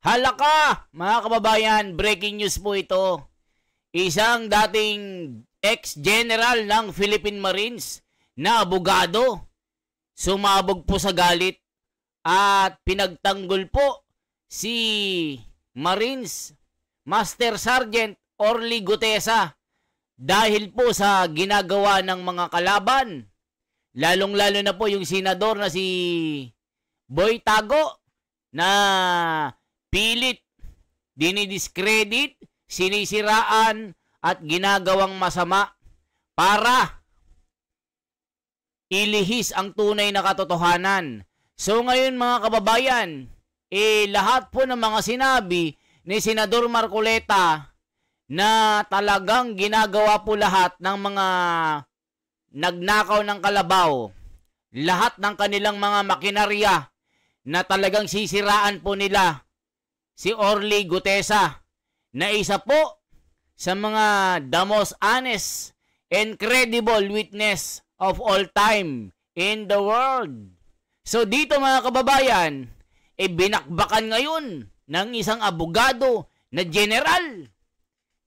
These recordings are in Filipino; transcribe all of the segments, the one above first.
Halaka, mga kababayan, breaking news po ito. Isang dating ex-general ng Philippine Marines na abogado sumabog po sa galit at pinagtanggol po si Marines Master Sergeant Orly Gutesa dahil po sa ginagawa ng mga kalaban. Lalong-lalo na po yung senador na si Boy Tago na pilit dinidiscredit, sinisiraan at ginagawang masama para ilihis ang tunay na katotohanan. So ngayon mga kababayan, lahat po ng mga sinabi ni Senador Marcoleta na talagang ginagawa po lahat ng mga nagnakaw ng kalabaw, lahat ng kanilang mga makinarya na talagang sisiraan po nila si Orly Gutesa na isa po sa mga the most honest and credible witness of all time in the world. So dito mga kababayan, binakbakan ngayon ng isang abogado na general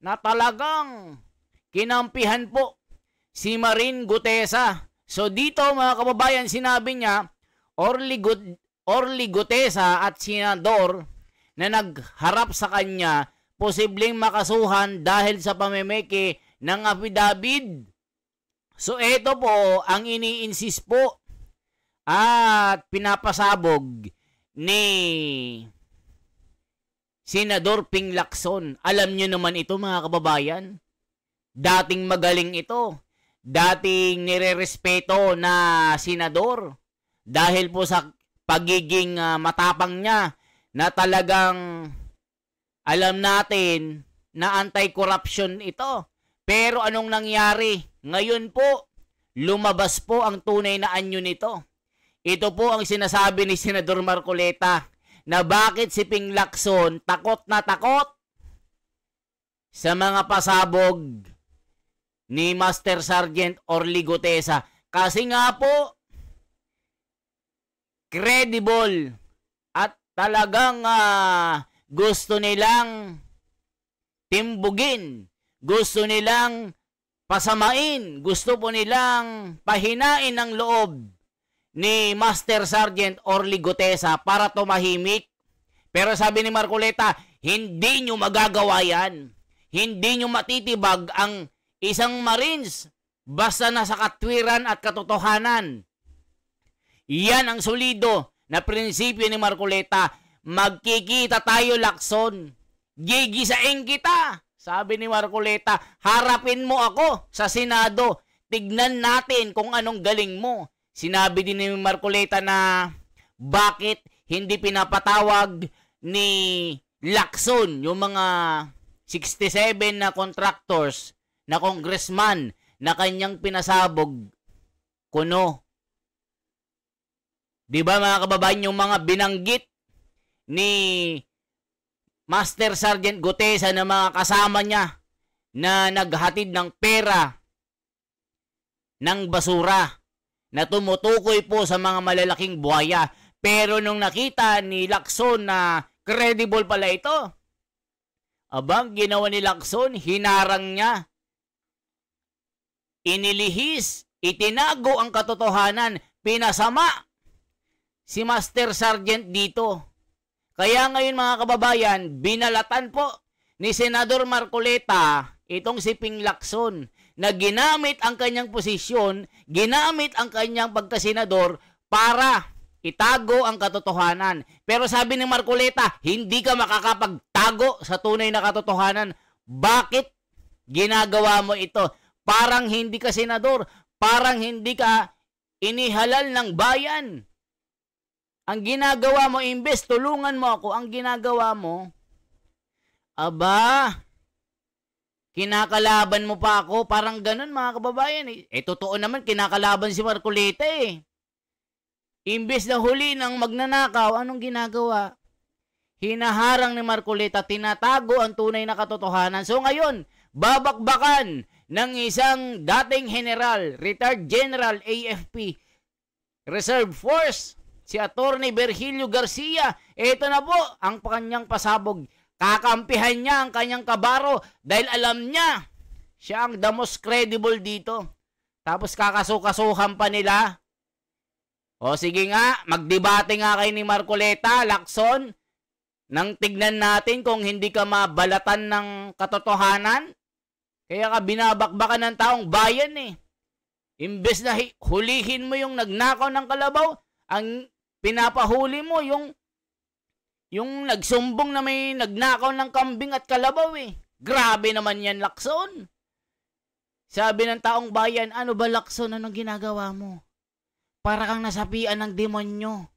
na talagang kinampihan po si Marine Gutesa. So dito mga kababayan, sinabi niya, Orly Gutesa at senador na nagharap sa kanya posibleng makasuhan dahil sa pamemeke ng affidavit. So ito po ang ini-insist po at pinapasabog ni Senador Ping Lacson. Alam nyo naman ito mga kababayan, dating magaling ito, dating nirerespeto na senador dahil po sa pagiging matapang niya na talagang alam natin na anti-corruption ito. Pero anong nangyari? Ngayon po, lumabas po ang tunay na anyo nito. Ito po ang sinasabi ni Senador Marcoleta na bakit si Ping Lacson takot na takot sa mga pasabog ni Master Sergeant Orly Gutesa. Kasi nga po, credible at talagang gusto nilang timbugin, gusto nilang pasamain, gusto po nilang pahinain ang loob ni Master Sergeant Orly Gutesa para tumahimik. Pero sabi ni Marcoleta, hindi nyo magagawa yan. Hindi nyo matitibag ang isang Marines basta nasa katwiran at katotohanan. Yan ang solido na prinsipyo ni Marcoleta. Magkikita tayo, Lacson. Gigisain kita. Sabi ni Marcoleta, harapin mo ako sa Senado. Tignan natin kung anong galing mo. Sinabi din ni Marcoleta na bakit hindi pinapatawag ni Lacson yung mga 67 na contractors na congressman na kanyang pinasabog kuno. Diba mga kababayan, yung mga binanggit ni Master Sergeant Gutesa na mga kasama niya na naghatid ng pera ng basura na tumutukoy po sa mga malalaking buhaya. Pero nung nakita ni Lacson na credible pala ito, abang ginawa ni Lacson, hinarang niya, inilihis, itinago ang katotohanan, pinasama si Master Sergeant dito. Kaya ngayon mga kababayan, binalatan po ni Senador Marcoleta itong si Ping Lacson na ginamit ang kanyang posisyon, ginamit ang kanyang pagkasenador para itago ang katotohanan. Pero sabi ni Marcoleta, hindi ka makakapagtago sa tunay na katotohanan. Bakit ginagawa mo ito? Parang hindi ka senador, parang hindi ka inihalal ng bayan. Ang ginagawa mo, imbes tulungan mo ako, ang ginagawa mo, aba, kinakalaban mo pa ako, parang ganun mga kababayan. Totoo naman, kinakalaban si Marcoleta eh. Imbes na huli ng magnanakaw, anong ginagawa? Hinaharang ni Marcoleta, tinatago ang tunay na katotohanan. So ngayon, babakbakan ng isang dating general, retired general AFP, Reserve Force, si Attorney Virgilio Garcia. Ito na po ang kanyang pasabog. Kakampihan niya ang kanyang kabaro dahil alam niya siya ang the most credible dito. Tapos kakasukasuhan pa nila. O sige nga, magdebate nga kayo ni Marcoleta, Lacson, nang tignan natin kung hindi ka mabalatan ng katotohanan. Kaya ka binabakbakan ng taong bayan eh. Imbes na hulihin mo yung nagnakaw ng kalabaw, ang pinapahuli mo yung nagsumbong na may nagnakaw ng kambing at kalabaw eh. Grabe naman yan, Lacson. Sabi ng taong bayan, ano ba Lacson, anong ginagawa mo? Para kang nasapian ng demonyo.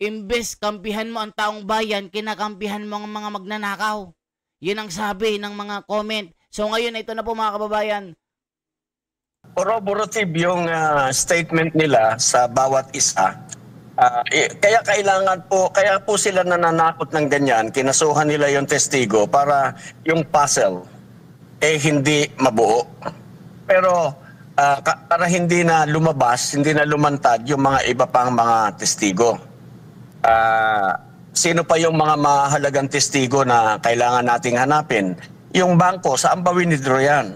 Imbes kampihan mo ang taong bayan, kinakampihan mo ang mga magnanakaw. Yan ang sabi ng mga comment. So ngayon, ito na po mga kababayan. Corroborative yung statement nila sa bawat isa. Kaya kaya po sila nananakot ng ganyan, kinasuhan nila yung testigo para yung puzzle hindi mabuo. Pero para hindi na lumabas, hindi na lumantad yung mga iba pang mga testigo. Sino pa yung mga mahalagang testigo na kailangan nating hanapin? Yung bangko, saan ba winidro yan?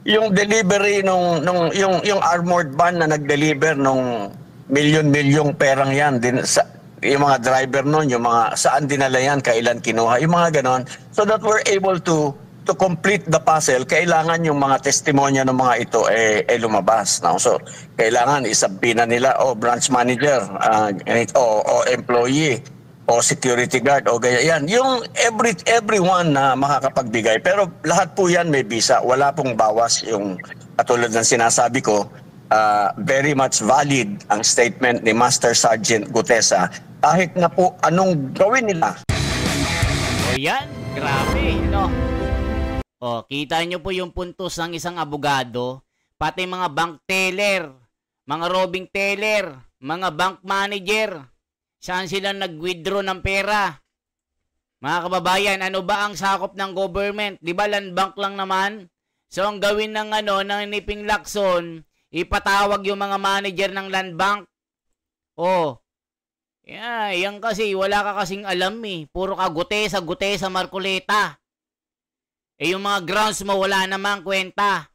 Yung delivery yung armored van na nag-deliver nung milyon-milyong perang yan din sa yung mga driver noon, yung mga saan dinala yan, kailan kinuha, yung mga ganon. So that we're able to complete the puzzle, kailangan yung mga testimonya ng mga ito lumabas. No? So, kailangan isabina nila, branch manager, o employee, o security guard, o gaya yan. Yung everyone na makakapagbigay. Pero lahat po yan may visa. Wala pong bawas yung katulad ng sinasabi ko, very much valid ang statement ni Master Sergeant Gutesa. Kahit na po anong gawin nila. O yan, grabe, no? O, kita nyo po yung puntos ng isang abogado, pati mga bank teller, mga robbing teller, mga bank manager, saan sila nag-withdraw ng pera. Mga kababayan, ano ba ang sakop ng government? Di ba land bank lang naman? So, ang gawin ng niping Lacson, ipatawag yung mga manager ng land bank. O, yan kasi, wala ka kasing alam eh. Puro ka gutesa Marcoleta. Yung mga grounds mo wala namang kwenta.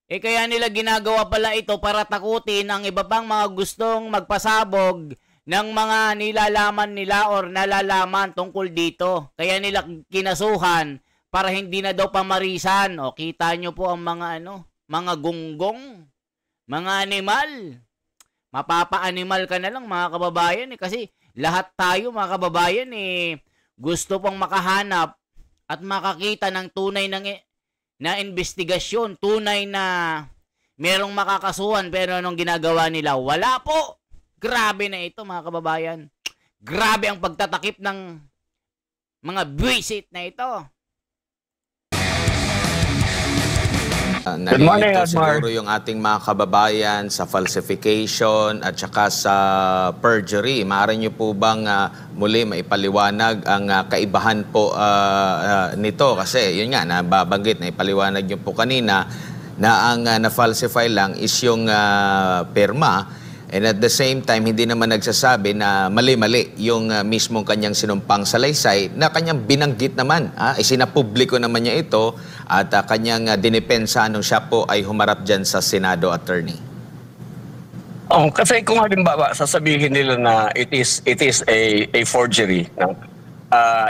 Kaya nila ginagawa pala ito para takutin ang iba pang mga gustong magpasabog ng mga nilalaman nila or nalalaman tungkol dito. Kaya nila kinasuhan para hindi na daw pamarisan. O kita nyo po ang mga mga gunggong, mga animal. Mapapa-animal ka na lang mga kababayan kasi lahat tayo mga kababayan gusto pang makahanap at makakita ng tunay na investigasyon, tunay na merong makakasuhan, pero anong ginagawa nila? Wala po! Grabe na ito mga kababayan. Grabe ang pagtatakip ng mga buwisit na ito. Good morning, Admar. Siguro yung ating mga kababayan sa falsification at saka sa perjury. Maaari nyo po bang muli maipaliwanag ang kaibahan po nito? Kasi yun nga, nababanggit na ipaliwanag nyo po kanina na ang na-falsify lang is yung pirma. And at the same time, hindi naman nagsasabi na mali-mali yung mismong kanyang sinumpang salaysay na kanyang binanggit naman. Isinapubliko naman niya ito at kanyang dinipensa nung siya po ay humarap dyan sa Senado, attorney. Kasi kung halimbawa sasabihin nila na it is a forgery. No?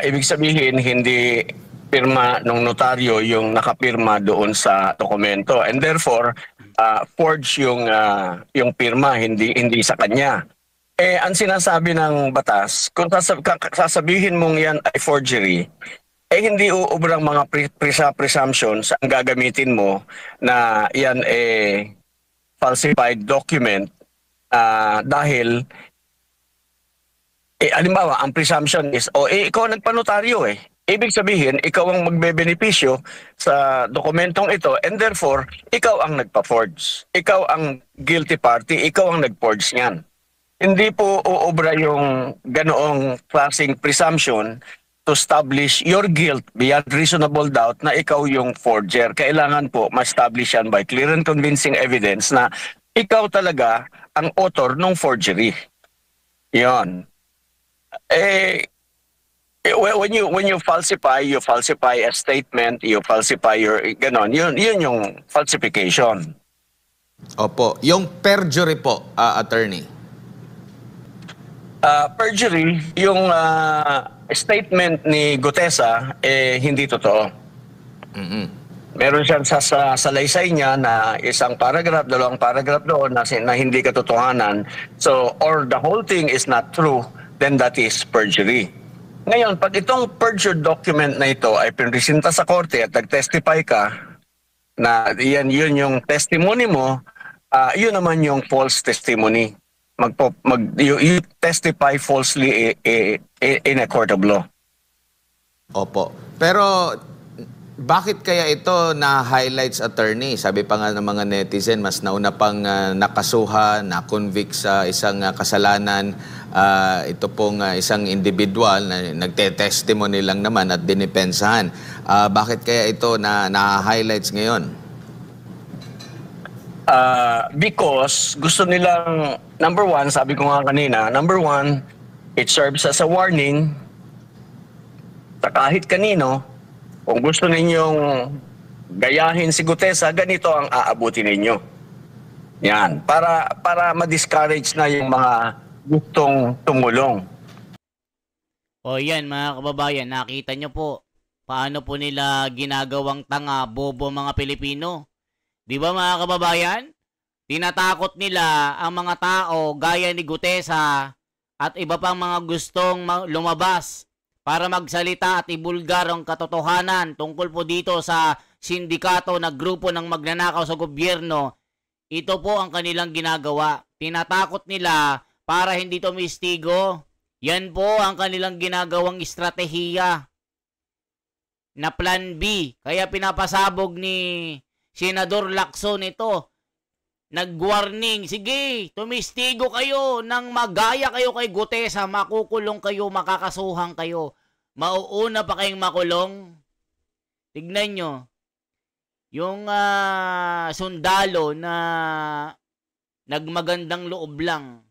Ibig sabihin hindi pirma ng notaryo yung nakapirma doon sa dokumento. And therefore, forge yung pirma, hindi sa kanya. Ang sinasabi ng batas, kung sasabihin mong yan ay forgery, hindi uubrang mga presumptions ang gagamitin mo na yan falsified document dahil halimbawa, ang presumption is, ikaw nagpanotaryo Ibig sabihin, ikaw ang magbebenepisyo sa dokumentong ito and therefore, ikaw ang nagpa-forge. Ikaw ang guilty party, ikaw ang nag-forge niyan. Hindi po uubra yung ganoong klaseng presumption to establish your guilt beyond reasonable doubt na ikaw yung forger. Kailangan po ma-establish yan by clear and convincing evidence na ikaw talaga ang author ng forgery. Yon. Eh, when you falsify a statement, you falsify your ganon, yun yung falsification. Opo. Yung perjury po, attorney. Perjury, yung statement ni Gutesa, hindi totoo. Mhm. Meron siyang sa salaysay niya na isang paragraph, dalawang paragraph doon na hindi katotohanan. So, or the whole thing is not true, then that is perjury. Ngayon, pag itong perjured document na ito ay pinresinta sa korte at nag-testify ka na yun yung testimony mo, yun naman yung false testimony. You testify falsely in a court of law. Opo. Pero bakit kaya ito na-highlights, attorney? Sabi pa nga ng mga netizen, mas nauna pang nakasuhan, na-convict sa isang kasalanan. Ito pong isang individual na nagte-testimony lang naman at dinipensahan. Bakit kaya ito na-highlights ngayon? Because gusto nilang, number one, sabi ko nga kanina, number one, it serves as a warning sa kahit kanino. Kung gusto ninyong gayahin si Gutesa, ganito ang aabutin ninyo. Yan, para ma-discourage na yung mga gustong tumulong. O yan mga kababayan, nakita nyo po paano po nila ginagawang tanga, bobo mga Pilipino. Di ba mga kababayan? Tinatakot nila ang mga tao gaya ni Gutesa at iba pang mga gustong lumabas para magsalita at ibulgar ang katotohanan tungkol po dito sa sindikato na grupo ng magnanakaw sa gobyerno. Ito po ang kanilang ginagawa. Tinatakot nila para hindi tumistigo. Yan po ang kanilang ginagawang estratehiya na plan B. Kaya pinapasabog ni Senador Lacson ito. Nag-warning, sige, tumistigo kayo nang magaya kayo kay Gutesa, makukulong kayo, makakasuhan kayo. Mauuna pa kayong makulong. Tignan nyo. Yung sundalo na nagmagandang loob lang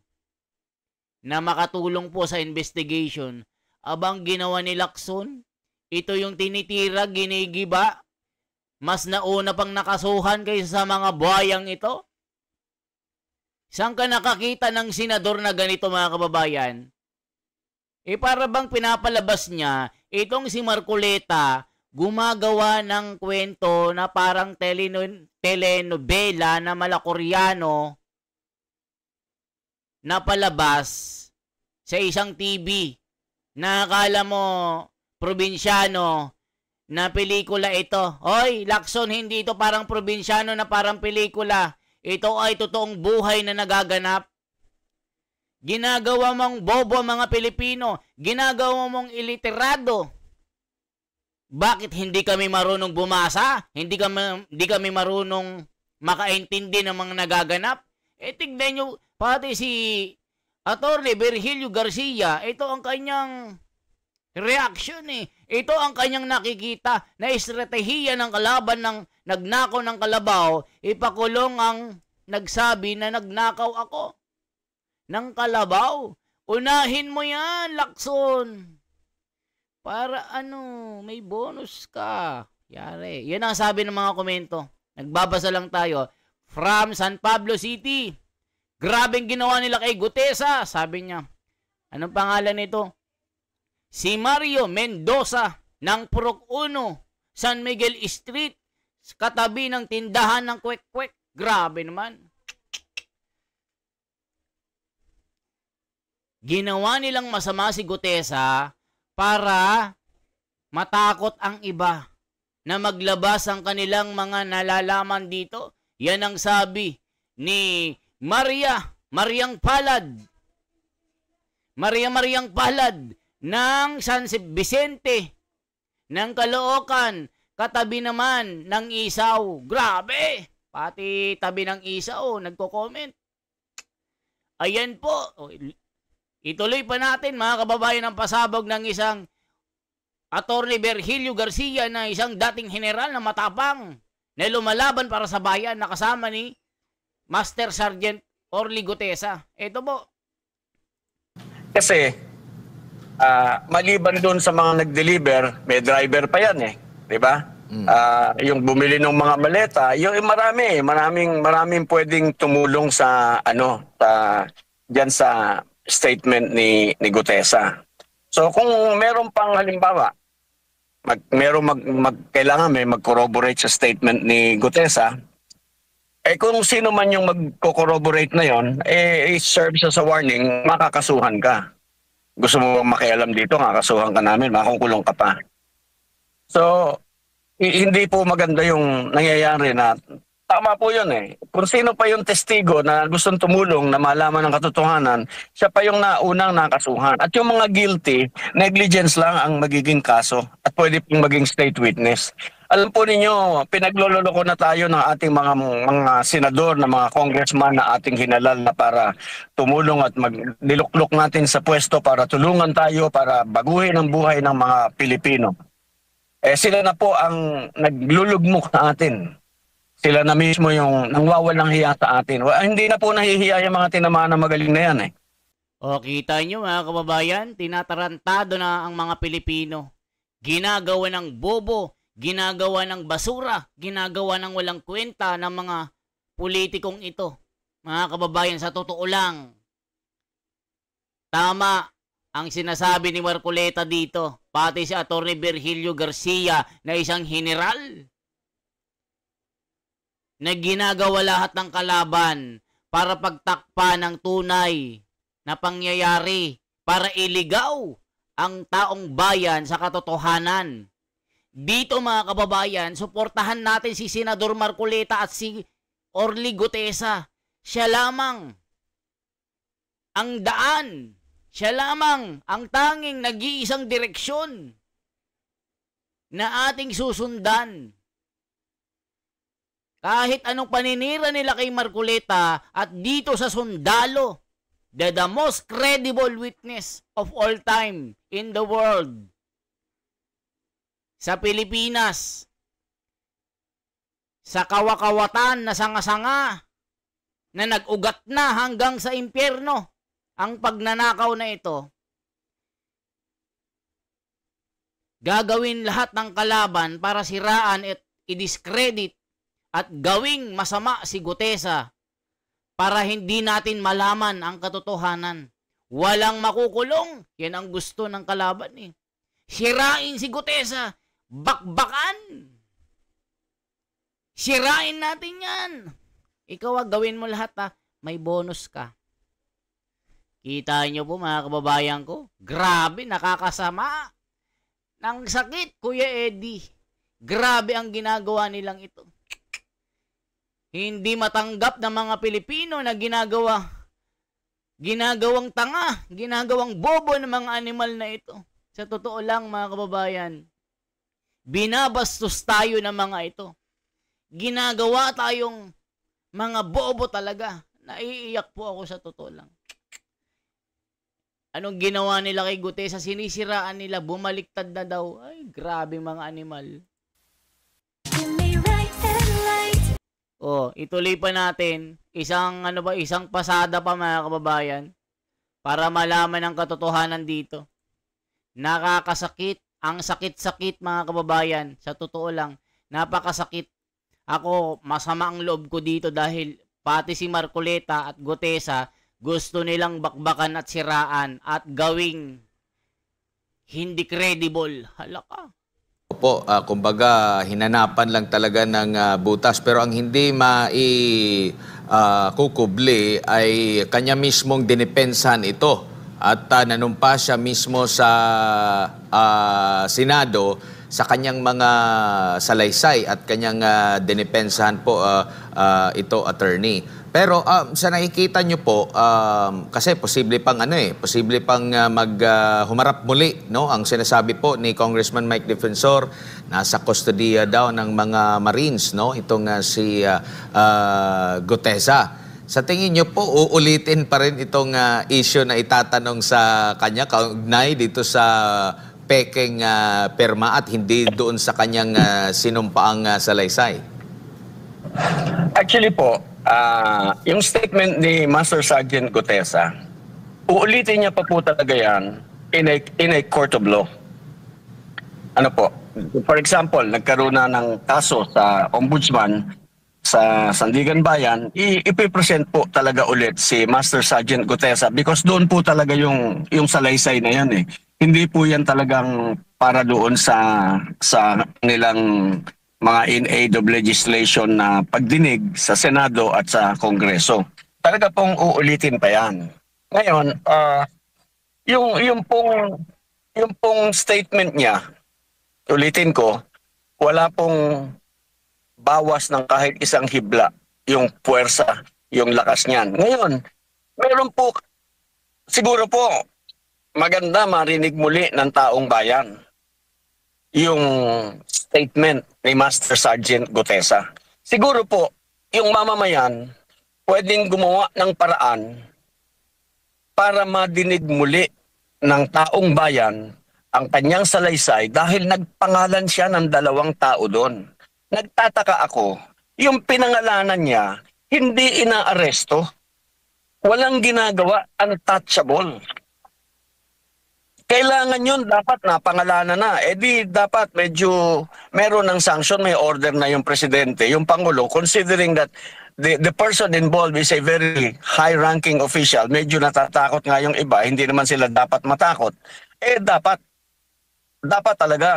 na makatulong po sa investigation, abang ginawa ni Lacson, ito yung tinitira, ginigiba, mas nauna pang nakasuhan kaysa sa mga buhayang ito. Saan ka nakakita ng senador na ganito mga kababayan? Para bang pinapalabas niya, itong si Marcoleta, gumagawa ng kwento na parang telenovela na malakoreano na palabas sa isang TV na akala mo probinsyano na pelikula ito. Hoy, Lacson, hindi ito parang probinsyano na parang pelikula. Ito ay totoong buhay na nagaganap. Ginagawa mong bobo mga Pilipino. Ginagawa mong iliterado. Bakit hindi kami marunong bumasa? Hindi kami marunong makaintindi ng mga nagaganap? Tignan nyo, pati si Atty. Virgilio Garcia, ito ang kanyang reaction Ito ang kanyang nakikita na estratehiya ng kalaban ng nagnakaw ng kalabaw, ipakulong ang nagsabi na nagnakaw ako ng kalabaw. Unahin mo yan, Lacson. Para may bonus ka. Yari. Yan ang sabi ng mga komento. Nagbabasa lang tayo. From San Pablo City. Grabeng ginawa nila kay Gutesa. Sabi niya. Anong pangalan nito? Si Mario Mendoza ng Purok 1, San Miguel Street, katabi ng tindahan ng kwek-kwek. Grabe naman. Ginawa nilang masama si Gutesa para matakot ang iba na maglabas ang kanilang mga nalalaman dito. Yan ang sabi ni Mariang Palad ng San Vicente ng Caloocan, katabi naman ng Isaw. Grabe! Pati tabi ng Isaw, nagko-comment. Ayan po. Ituloy pa natin mga kababayan ang pasabog ng isang Atty. Virgilio Garcia na isang dating general na matapang na lumalaban para sa bayan na kasama ni Master Sergeant Orly Gutesa. Ito po. Kasi maliban doon sa mga nag-deliver, may driver pa yan eh, 'di ba? Yung bumili ng mga maleta, yung maraming pwedeng tumulong sa diyan sa statement ni Gutesa. So kung meron pang halimbawa, kailangan may mag-corroborate sa statement ni Gutesa, kung sino man yung mag-corroborate na yon, serve siya sa warning, makakasuhan ka. Gusto mo makialam dito, kakasuhan ka namin, makukulong ka pa. So, hindi po maganda yung nangyayari na tama po yun eh. Kung sino pa yung testigo na gustong tumulong na malaman ng katotohanan, siya pa yung naunang nakasuhan. At yung mga guilty, negligence lang ang magiging kaso at pwede pong maging state witness. Alam po ninyo, pinagloloko na tayo ng ating mga senador, na mga congressman na ating hinalal na para tumulong at magdiluklok natin sa pwesto para tulungan tayo para baguhin ang buhay ng mga Pilipino. Sila na po ang naglulugmok sa atin. Sila na mismo yung nangwawalang hiya sa atin. Hindi na po nahihiya yung mga tinamaan na magaling na yan eh. O, kita nyo mga kababayan, tinatarantado na ang mga Pilipino. Ginagawa ng bobo, ginagawa ng basura, ginagawa ng walang kwenta ng mga politikong ito. Mga kababayan, sa totoo lang, tama ang sinasabi ni Marcoleta dito, pati si Atty. Virgilio Garcia na isang general na ginagawa lahat ng kalaban para pagtakpa ng tunay na pangyayari para iligaw ang taong bayan sa katotohanan. Dito mga kababayan, suportahan natin si Senador Marcoleta at si Orly Gutesa. Siya lamang ang daan. Siya lamang ang tanging nag-iisang direksyon na ating susundan. Kahit anong paninira nila kay Marcoleta at dito sa sundalo, the most credible witness of all time in the world. Sa Pilipinas, sa kawakawatan na sanga-sanga na nag-ugat na hanggang sa impyerno ang pagnanakaw na ito, gagawin lahat ng kalaban para siraan at i-discredit at gawing masama si Gutesa para hindi natin malaman ang katotohanan. Walang makukulong. Yan ang gusto ng kalaban eh. Sirain si Gutesa. Bakbakan. Sirain natin yan. Ikaw gawin mo lahat ha. May bonus ka. Kita nyo po mga kababayan ko. Grabe, nakakasama. Nang sakit, Kuya Eddie. Grabe ang ginagawa nilang ito. Hindi matanggap ng mga Pilipino na ginagawang tanga, ginagawang bobo ng mga animal na ito. Sa totoo lang mga kababayan, binabastos tayo ng mga ito. Ginagawa tayong mga bobo talaga. Naiiyak po ako sa totoo lang. Anong ginawa nila kay Gutesa? Sinisiraan nila, bumaliktad na daw. Ay, grabe mga animal. Oh, ituloy pa natin isang pasada pa mga kababayan para malaman ang katotohanan dito. Nakakasakit, ang sakit-sakit mga kababayan, sa totoo lang, napakasakit. Ako, masama ang loob ko dito dahil pati si Marcoleta at Gutesa gusto nilang bakbakan at siraan at gawing hindi credible. Halaka. Po, kumbaga hinanapan lang talaga ng butas, pero ang hindi kukubli ay kanya mismong dinipensahan ito at nanumpa siya mismo sa Senado sa kanyang mga salaysay at kanyang dinipensahan po ito, attorney. Pero sa nakikita nyo po, kasi posible pang humarap muli, no? Ang sinasabi po ni Congressman Mike Defensor, nasa kustodiya daw ng mga Marines, no? Itong si Gutesa. Sa tingin nyo po, uulitin pa rin itong issue na itatanong sa kanya kaugnay dito sa pekeng perma at hindi doon sa kanyang sinumpaang salaysay? Actually po, Yung statement ni Master Sergeant Gutesa, uulitin niya pa po talaga yan in a court of law. Ano po? For example, nagkaroon na ng kaso sa ombudsman sa Sandigan Bayan, ipipresent po talaga ulit si Master Sergeant Gutesa because doon po talaga yung salaysay na yan eh. Hindi po yan talagang para doon sa nilang mga in-aid of legislation na pagdinig sa Senado at sa Kongreso. Talaga pong uulitin pa yan. Ngayon, yung pong statement niya, ulitin ko, wala pong bawas ng kahit isang hibla yung puwersa, yung lakas niyan. Ngayon, meron po, siguro po, maganda marinig muli ng taong bayan yung statement ni Master Sergeant Gutesa. Siguro po, yung mamamayan, pwedeng gumawa ng paraan para madinig muli ng taong bayan ang kanyang salaysay dahil nagpangalan siya ng 2 tao doon. Nagtataka ako, yung pinangalanan niya, hindi inaaresto, walang ginagawa, untouchable. Kailangan yun, dapat napangalanan na. Eh di dapat medyo meron ng sanction, may order na yung presidente, yung Pangulo, considering that the person involved is a very high-ranking official, medyo natatakot nga yung iba, hindi naman sila dapat matakot. Eh dapat talaga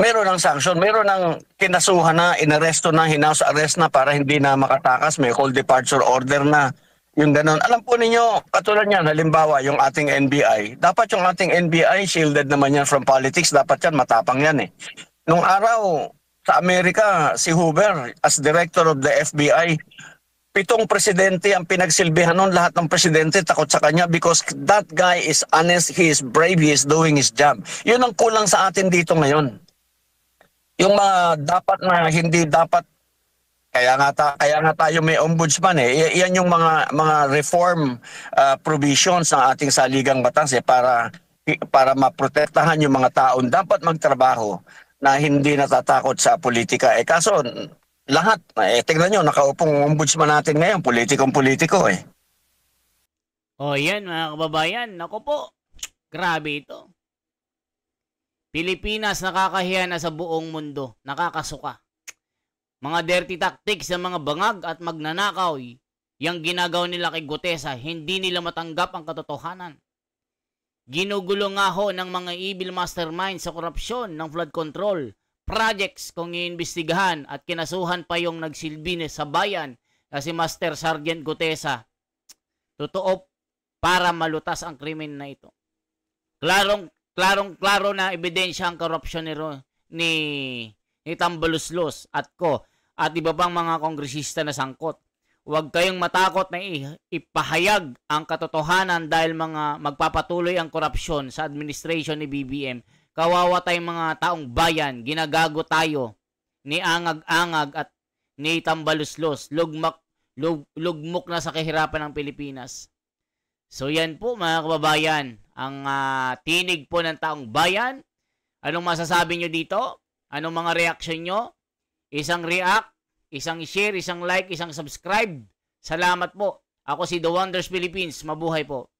meron ng sanction, meron ng kinasuhan na, inaresto na, hinaus arrest na para hindi na makatakas, may call departure order na, yung ganon. Alam po ninyo, katulad yan, halimbawa, yung ating NBI, dapat yung ating NBI, shielded naman yan from politics, dapat yan, matapang yan eh. Nung araw, sa Amerika, si Hoover, as director of the FBI, 7 presidente ang pinagsilbihan nun, lahat ng presidente takot sa kanya because that guy is honest, he is brave, he is doing his job. Yun ang kulang sa atin dito ngayon. Yung mga dapat na hindi dapat, kaya nga tayo may ombudsman eh. Yan yung mga reform provisions ng ating saligang batas eh, para maprotektahan yung mga taon dapat magtrabaho na hindi natatakot sa politika. Eh kaso lahat, tingnan nyo, nakaupong ombudsman natin ngayon, politikong-politiko eh. O yan mga kababayan, naku po, grabe ito. Pilipinas nakakahiya na sa buong mundo, nakakasuka. Mga dirty tactics ng mga bangag at magnanakaw, yung ginagawa nila kay Gutesa, hindi nila matanggap ang katotohanan. Ginugulo nga ho ng mga evil mastermind sa korupsyon ng flood control projects kung iimbestigahan at kinasuhan pa yung nagsilbi sa bayan na si Master Sergeant Gutesa. Totoo para malutas ang krimen na ito. Klarong-klaro na ebidensya ang korupsyon ni Tambaluslos at ko at iba pang mga kongresista na sangkot. Huwag kayong matakot na ipahayag ang katotohanan dahil magpapatuloy ang korupsyon sa administration ni BBM. Kawawa tayong mga taong bayan, ginagago tayo ni Angag-Angag at ni Tambaluslos. Lugmok na sa kahirapan ng Pilipinas. So yan po mga kababayan, ang tinig po ng taong bayan. Anong masasabi nyo dito? Anong mga reaksyon nyo? Isang react, isang share, isang like, isang subscribe. Salamat po. Ako si The Wonders Philippines. Mabuhay po.